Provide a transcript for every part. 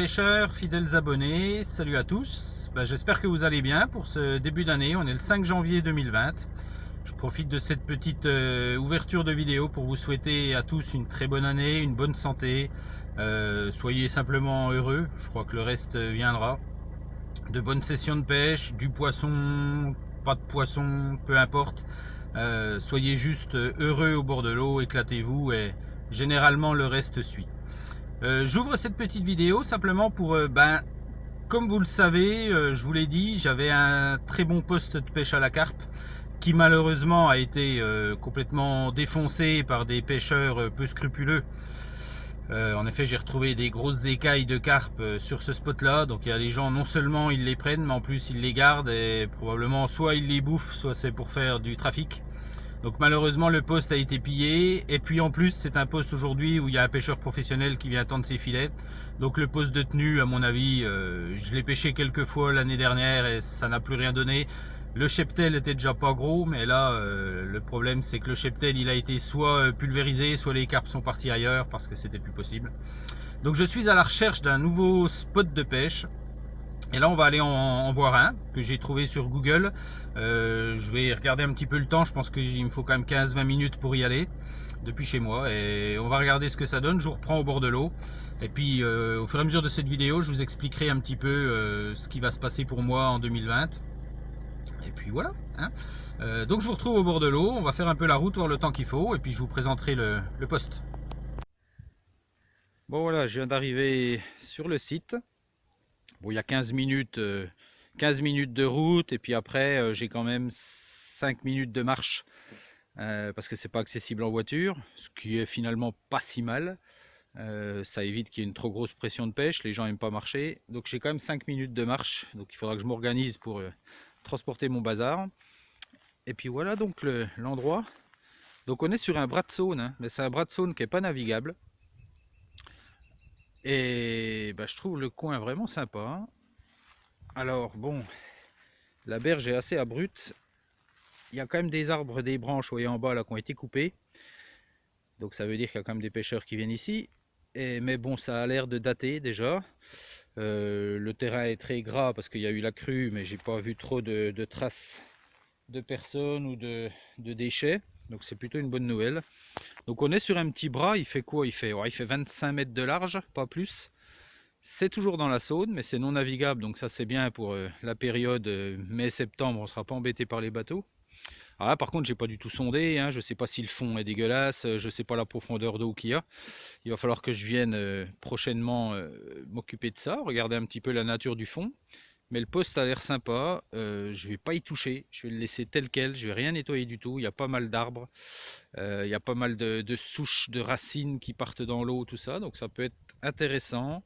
Pêcheurs, fidèles abonnés, salut à tous. J'espère que vous allez bien pour ce début d'année. On est le 5 janvier 2020. Je profite de cette petite ouverture de vidéo pour vous souhaiter à tous une très bonne année, une bonne santé. Soyez simplement heureux, je crois que le reste viendra. De bonnes sessions de pêche, du poisson, pas de poisson, peu importe. Soyez juste heureux au bord de l'eau, éclatez-vous et généralement le reste suit. J'ouvre cette petite vidéo simplement pour, comme vous le savez, je vous l'ai dit, j'avais un très bon poste de pêche à la carpe qui malheureusement a été complètement défoncé par des pêcheurs peu scrupuleux. En effet, j'ai retrouvé des grosses écailles de carpe sur ce spot là, donc il y a les gens, non seulement ils les prennent, mais en plus ils les gardent et probablement soit ils les bouffent, soit c'est pour faire du trafic. Donc malheureusement le poste a été pillé, et puis en plus c'est un poste aujourd'hui où il y a un pêcheur professionnel qui vient tendre ses filets. Donc le poste de tenue, à mon avis, je l'ai pêché quelques fois l'année dernière et ça n'a plus rien donné. Le cheptel était déjà pas gros, mais là le problème c'est que le cheptel il a été soit pulvérisé, soit les carpes sont parties ailleurs parce que c'était plus possible. Donc je suis à la recherche d'un nouveau spot de pêche. Et là on va aller en voir un que j'ai trouvé sur Google. Je vais regarder un petit peu le temps, je pense qu'il me faut quand même 15-20 minutes pour y aller depuis chez moi, et on va regarder ce que ça donne. Je vous reprends au bord de l'eau et puis au fur et à mesure de cette vidéo je vous expliquerai un petit peu ce qui va se passer pour moi en 2020. Et puis voilà, hein. Donc je vous retrouve au bord de l'eau, on va faire un peu la route, voir le temps qu'il faut, et puis je vous présenterai le poste. Bon voilà, je viens d'arriver sur le site. Bon, il y a 15 minutes de route, et puis après j'ai quand même 5 minutes de marche parce que c'est pas accessible en voiture, ce qui est finalement pas si mal. Ça évite qu'il y ait une trop grosse pression de pêche, les gens n'aiment pas marcher, donc j'ai quand même 5 minutes de marche, donc il faudra que je m'organise pour transporter mon bazar. Et puis voilà donc l'endroit. Donc on est sur un bras de Saône, hein, mais c'est un bras de Saône qui n'est pas navigable. Et je trouve le coin vraiment sympa, hein. Alors bon, la berge est assez abrupte. Il y a quand même des arbres, des branches, vous voyez en bas là, qui ont été coupées. Donc ça veut dire qu'il y a quand même des pêcheurs qui viennent ici. Mais bon, ça a l'air de dater déjà. Le terrain est très gras parce qu'il y a eu la crue, mais j'ai pas vu trop de traces de personnes ou de déchets. Donc c'est plutôt une bonne nouvelle. Donc on est sur un petit bras, il fait quoi? Il fait 25 mètres de large, pas plus. C'est toujours dans la Saône, mais c'est non navigable, donc ça c'est bien pour la période mai-septembre, on ne sera pas embêté par les bateaux. Alors là par contre j'ai pas du tout sondé, hein, je ne sais pas si le fond est dégueulasse, je ne sais pas la profondeur d'eau qu'il y a. Il va falloir que je vienne prochainement m'occuper de ça, regarder un petit peu la nature du fond. Mais le poste a l'air sympa, je vais pas y toucher, je vais le laisser tel quel, je vais rien nettoyer du tout. Il y a pas mal d'arbres, il y a pas mal de souches, de racines qui partent dans l'eau, tout ça, donc ça peut être intéressant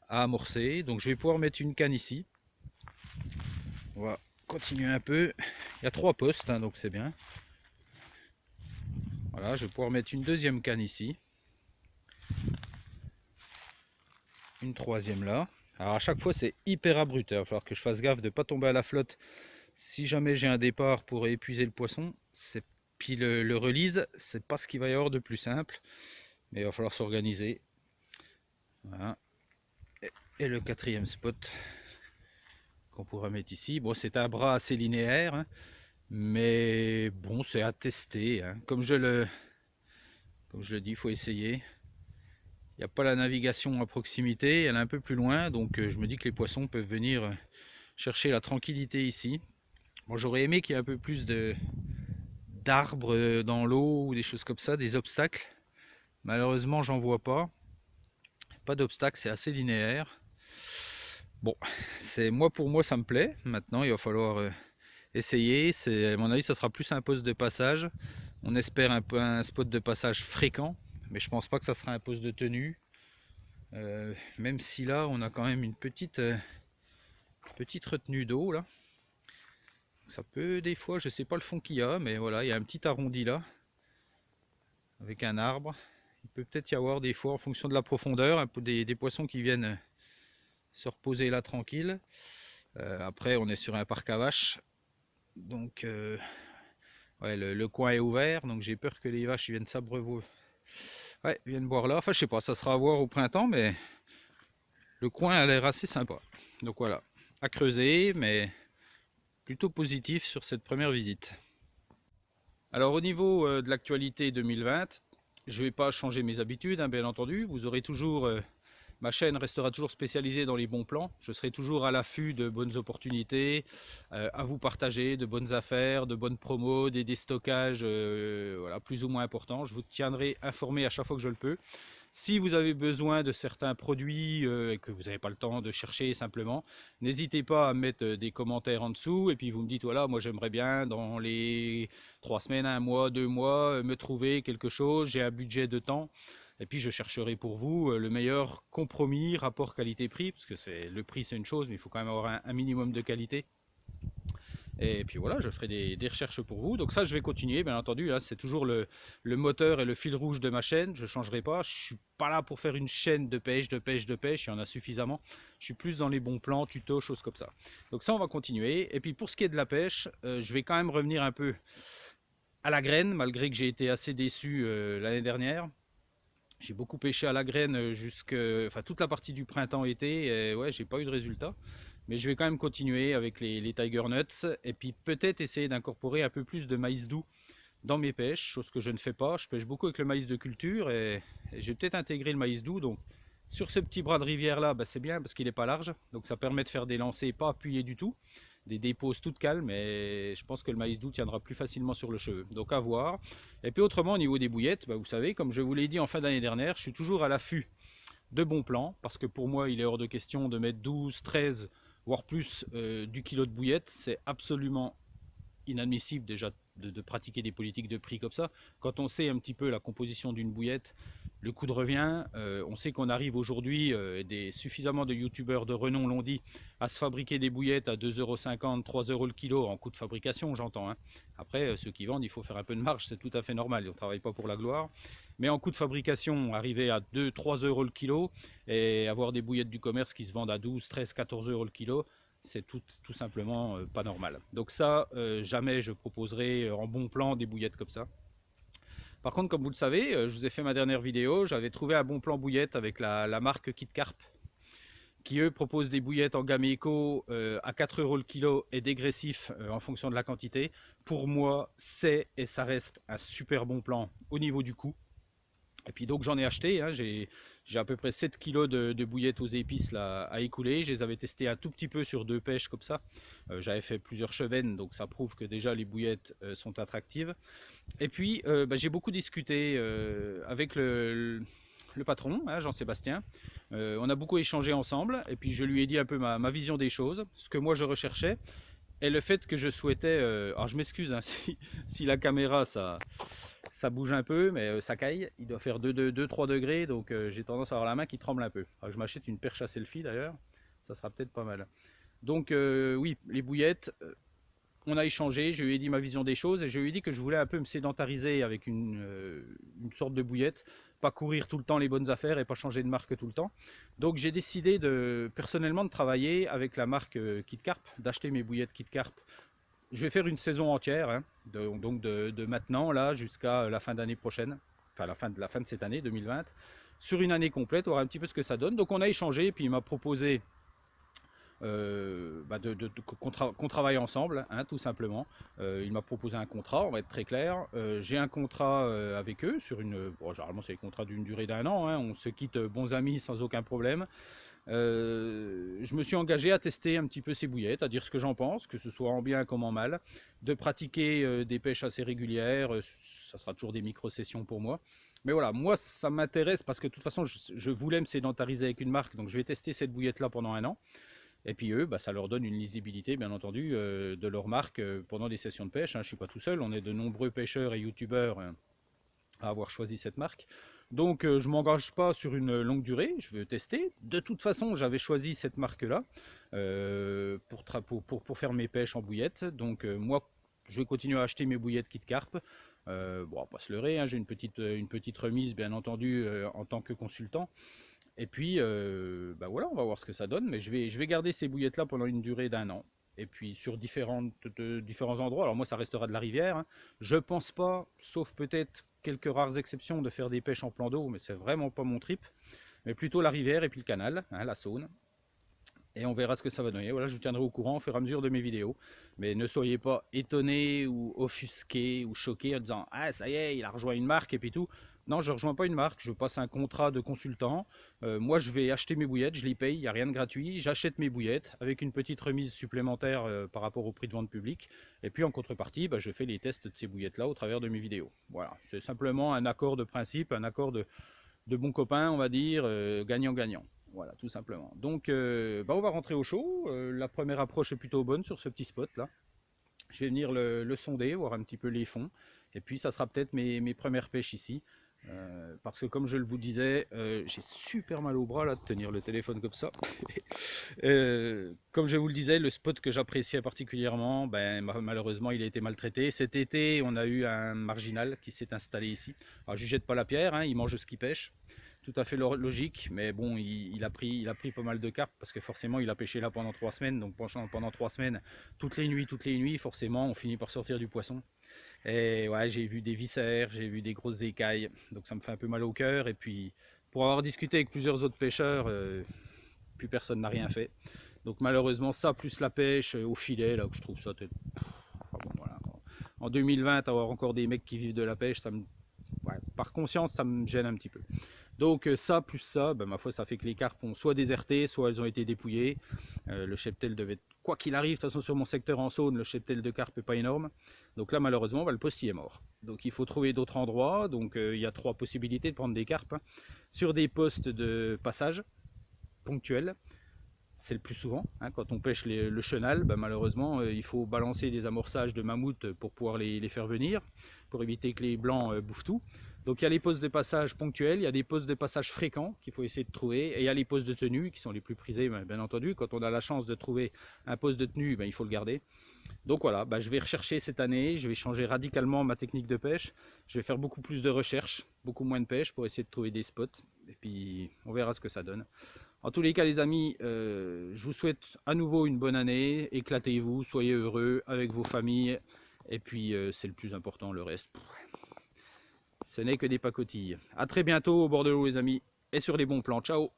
à amorcer. Donc je vais pouvoir mettre une canne ici. On va continuer un peu. Il y a 3 postes, hein, donc c'est bien. Voilà, je vais pouvoir mettre une deuxième canne ici. Une troisième là. Alors à chaque fois c'est hyper abrupt, il va falloir que je fasse gaffe de ne pas tomber à la flotte si jamais j'ai un départ pour épuiser le poisson. Puis le release, c'est pas ce qu'il va y avoir de plus simple, mais il va falloir s'organiser. Voilà. Et le quatrième spot qu'on pourra mettre ici. Bon, c'est un bras assez linéaire, hein, mais bon, c'est à tester, hein. Comme je le dis, il faut essayer. Il n'y a pas la navigation à proximité, elle est un peu plus loin, donc je me dis que les poissons peuvent venir chercher la tranquillité ici. Bon, j'aurais aimé qu'il y ait un peu plus d'arbres dans l'eau ou des choses comme ça, des obstacles. Malheureusement, j'en vois pas. Pas d'obstacles, c'est assez linéaire. Bon, pour moi ça me plaît. Maintenant, il va falloir essayer. À mon avis, ça sera plus un poste de passage. On espère un peu un spot de passage fréquent, mais je pense pas que ça sera un poste de tenue. Même si là, on a quand même une petite retenue d'eau là. Ça peut des fois, je sais pas le fond qu'il y a, mais voilà, il y a un petit arrondi là avec un arbre. Il peut peut-être y avoir des fois, en fonction de la profondeur, un peu des poissons qui viennent se reposer là tranquille. Après, on est sur un parc à vaches, donc ouais, le coin est ouvert, donc j'ai peur que les vaches viennent s'abreuver. Ouais, viennent boire là. Enfin, je sais pas, ça sera à voir au printemps, mais Le coin a l'air assez sympa. Donc voilà, à creuser, mais plutôt positif sur cette première visite. Alors au niveau de l'actualité 2020, je ne vais pas changer mes habitudes, hein, bien entendu. Vous aurez toujours, ma chaîne restera toujours spécialisée dans les bons plans. Je serai toujours à l'affût de bonnes opportunités, à vous partager, de bonnes affaires, de bonnes promos, des déstockages voilà, plus ou moins importants. Je vous tiendrai informé à chaque fois que je le peux. Si vous avez besoin de certains produits et que vous n'avez pas le temps de chercher simplement, n'hésitez pas à mettre des commentaires en dessous et puis vous me dites voilà, moi j'aimerais bien dans les 3 semaines, 1 mois, 2 mois me trouver quelque chose, j'ai un budget de temps et puis je chercherai pour vous le meilleur compromis, rapport qualité-prix, parce que le prix c'est une chose mais il faut quand même avoir un minimum de qualité. Et puis voilà, je ferai des recherches pour vous. Donc ça, je vais continuer, bien entendu. Hein, c'est toujours le moteur et le fil rouge de ma chaîne. Je ne changerai pas. Je ne suis pas là pour faire une chaîne de pêche, de pêche, de pêche. Il y en a suffisamment. Je suis plus dans les bons plans, tutos, choses comme ça. Donc ça, on va continuer. Et puis pour ce qui est de la pêche, je vais quand même revenir un peu à la graine, malgré que j'ai été assez déçu l'année dernière. J'ai beaucoup pêché à la graine enfin, toute la partie du printemps-été. Et ouais, j'ai pas eu de résultat. Mais je vais quand même continuer avec les Tiger Nuts et puis peut-être essayer d'incorporer un peu plus de maïs doux dans mes pêches, chose que je ne fais pas. Je pêche beaucoup avec le maïs de culture et je vais peut-être intégrer le maïs doux. Donc sur ce petit bras de rivière là, bah, c'est bien parce qu'il n'est pas large. Donc ça permet de faire des lancers pas appuyés du tout. Des déposes toutes calmes et je pense que le maïs doux tiendra plus facilement sur le cheveu. Donc à voir. Et puis autrement au niveau des bouillettes, bah, vous savez, comme je vous l'ai dit en fin d'année dernière, je suis toujours à l'affût de bons plans parce que pour moi il est hors de question de mettre 12, 13 voire plus du kilo de bouillette. C'est absolument inadmissible déjà de pratiquer des politiques de prix comme ça. Quand on sait un petit peu la composition d'une bouillette, le coût de revient, on sait qu'on arrive aujourd'hui, suffisamment de youtubeurs de renom l'ont dit, à se fabriquer des bouillettes à 2,50 €, 3 € le kilo en coût de fabrication, j'entends. Hein. Après, ceux qui vendent, il faut faire un peu de marge, c'est tout à fait normal, on ne travaille pas pour la gloire. Mais en coût de fabrication, arriver à 2-3 € le kilo et avoir des bouillettes du commerce qui se vendent à 12, 13, 14 € le kilo, c'est tout simplement pas normal. Donc ça, jamais je proposerai en bon plan des bouillettes comme ça. Par contre, comme vous le savez, je vous ai fait ma dernière vidéo, j'avais trouvé un bon plan bouillette avec la marque Kit Carp, qui eux proposent des bouillettes en gamme éco à 4 € le kilo et dégressif en fonction de la quantité. Pour moi, c'est et ça reste un super bon plan au niveau du coût. Et puis donc j'en ai acheté, hein, j'ai à peu près 7 kg de bouillettes aux épices là, à écouler. Je les avais testé un tout petit peu sur 2 pêches comme ça. J'avais fait plusieurs chevennes, donc ça prouve que déjà les bouillettes sont attractives. Et puis j'ai beaucoup discuté avec le patron, hein, Jean-Sébastien. On a beaucoup échangé ensemble et puis je lui ai dit un peu ma vision des choses, ce que moi je recherchais. Et le fait que je souhaitais, alors je m'excuse hein, si la caméra ça bouge un peu, mais ça caille, il doit faire 2-3 degrés, donc j'ai tendance à avoir la main qui tremble un peu. Alors, je m'achète une perche à selfie d'ailleurs, ça sera peut-être pas mal. Donc oui, les bouillettes, on a échangé, je lui ai dit ma vision des choses et je lui ai dit que je voulais un peu me sédentariser avec une sorte de bouillette, pas courir tout le temps les bonnes affaires et pas changer de marque tout le temps. Donc j'ai décidé personnellement de travailler avec la marque Kit Carp, d'acheter mes bouillettes Kit Carp. Je vais faire une saison entière, hein, donc de maintenant là jusqu'à la fin d'année prochaine, enfin la fin de cette année 2020, sur une année complète, on verra un petit peu ce que ça donne. Donc on a échangé, et puis il m'a proposé qu'on travaille ensemble, hein, tout simplement. Il m'a proposé un contrat, on va être très clair. J'ai un contrat avec eux sur généralement c'est un contrat d'une durée d'1 an, hein, on se quitte bons amis sans aucun problème. Je me suis engagé à tester un petit peu ces bouillettes, à dire ce que j'en pense, que ce soit en bien comme en mal, de pratiquer des pêches assez régulières, ça sera toujours des micro-sessions pour moi. Mais voilà, moi ça m'intéresse parce que de toute façon je voulais me sédentariser avec une marque, donc je vais tester cette bouillette là pendant 1 an. Et puis eux, ça leur donne une lisibilité, bien entendu, de leur marque pendant des sessions de pêche. Hein. Je ne suis pas tout seul, on est de nombreux pêcheurs et youtubeurs à avoir choisi cette marque. Donc je ne m'engage pas sur une longue durée, je veux tester. De toute façon, j'avais choisi cette marque-là pour faire mes pêches en bouillette. Donc moi, je vais continuer à acheter mes bouillettes Kit Carp. Bon, on va pas se leurrer, hein, j'ai une petite remise, bien entendu, en tant que consultant. Et puis, voilà, on va voir ce que ça donne. Mais je vais garder ces bouillettes-là pendant une durée d'1 an. Et puis sur différents endroits. Alors moi, ça restera de la rivière. Hein. Je pense pas, sauf peut-être quelques rares exceptions, de faire des pêches en plan d'eau, mais c'est vraiment pas mon trip. mais plutôt la rivière et puis le canal, hein, la Saône. Et on verra ce que ça va donner. Voilà, je vous tiendrai au courant au fur et à mesure de mes vidéos. Mais ne soyez pas étonnés ou offusqués ou choqués en disant « Ah, ça y est, il a rejoint une marque et puis tout ». Non, je ne rejoins pas une marque, je passe un contrat de consultant. Moi, je vais acheter mes bouillettes, je les paye, il n'y a rien de gratuit. J'achète mes bouillettes avec une petite remise supplémentaire par rapport au prix de vente public. Et puis en contrepartie, je fais les tests de ces bouillettes-là au travers de mes vidéos. Voilà, c'est simplement un accord de principe, un accord de bons copains, on va dire, gagnant-gagnant. Voilà, tout simplement. Donc, on va rentrer au chaud. La première approche est plutôt bonne sur ce petit spot là. Je vais venir le sonder, voir un petit peu les fonds. Et puis, ça sera peut-être mes premières pêches ici. Parce que comme je le vous disais, j'ai super mal au bras là de tenir le téléphone comme ça. Comme je vous le disais, le spot que j'appréciais particulièrement, malheureusement il a été maltraité. Cet été, on a eu un marginal qui s'est installé ici. Alors je ne jette pas la pierre, hein, il mange ce qu'il pêche. Tout à fait logique, mais bon, il a pris pas mal de carpes parce que forcément il a pêché là pendant 3 semaines. Donc pendant 3 semaines, toutes les nuits, forcément, on finit par sortir du poisson. Et ouais, j'ai vu des viscères, j'ai vu des grosses écailles, donc ça me fait un peu mal au cœur. Et puis, pour avoir discuté avec plusieurs autres pêcheurs, plus personne n'a rien fait. Donc malheureusement, ça plus la pêche au filet, là, je trouve ça... Enfin, bon, voilà. En 2020, avoir encore des mecs qui vivent de la pêche, ça me... ouais, par conscience, ça me gêne un petit peu. Donc ça plus ça, ma foi, ça fait que les carpes ont soit déserté, soit elles ont été dépouillées. Le cheptel devait être, quoi qu'il arrive, de toute façon sur mon secteur en Saône, le cheptel de carpe n'est pas énorme. Donc là malheureusement, le postier est mort. Donc il faut trouver d'autres endroits. Donc il y a 3 possibilités de prendre des carpes. Sur des postes de passage ponctuels, c'est le plus souvent. Hein, quand on pêche le chenal, malheureusement il faut balancer des amorçages de mammouth pour pouvoir les faire venir, pour éviter que les blancs bouffent tout. Donc il y a les postes de passage ponctuels, il y a des postes de passage fréquents qu'il faut essayer de trouver, et il y a les postes de tenue qui sont les plus prisés, bien entendu. Quand on a la chance de trouver un poste de tenue, il faut le garder. Donc voilà, je vais rechercher cette année, je vais changer radicalement ma technique de pêche, je vais faire beaucoup plus de recherche, beaucoup moins de pêche pour essayer de trouver des spots, et puis on verra ce que ça donne. En tous les cas les amis, je vous souhaite à nouveau une bonne année, éclatez-vous, soyez heureux avec vos familles, et puis c'est le plus important, le reste... Ce n'est que des pacotilles. A très bientôt au bord de l'eau les amis, et sur les bons plans. Ciao!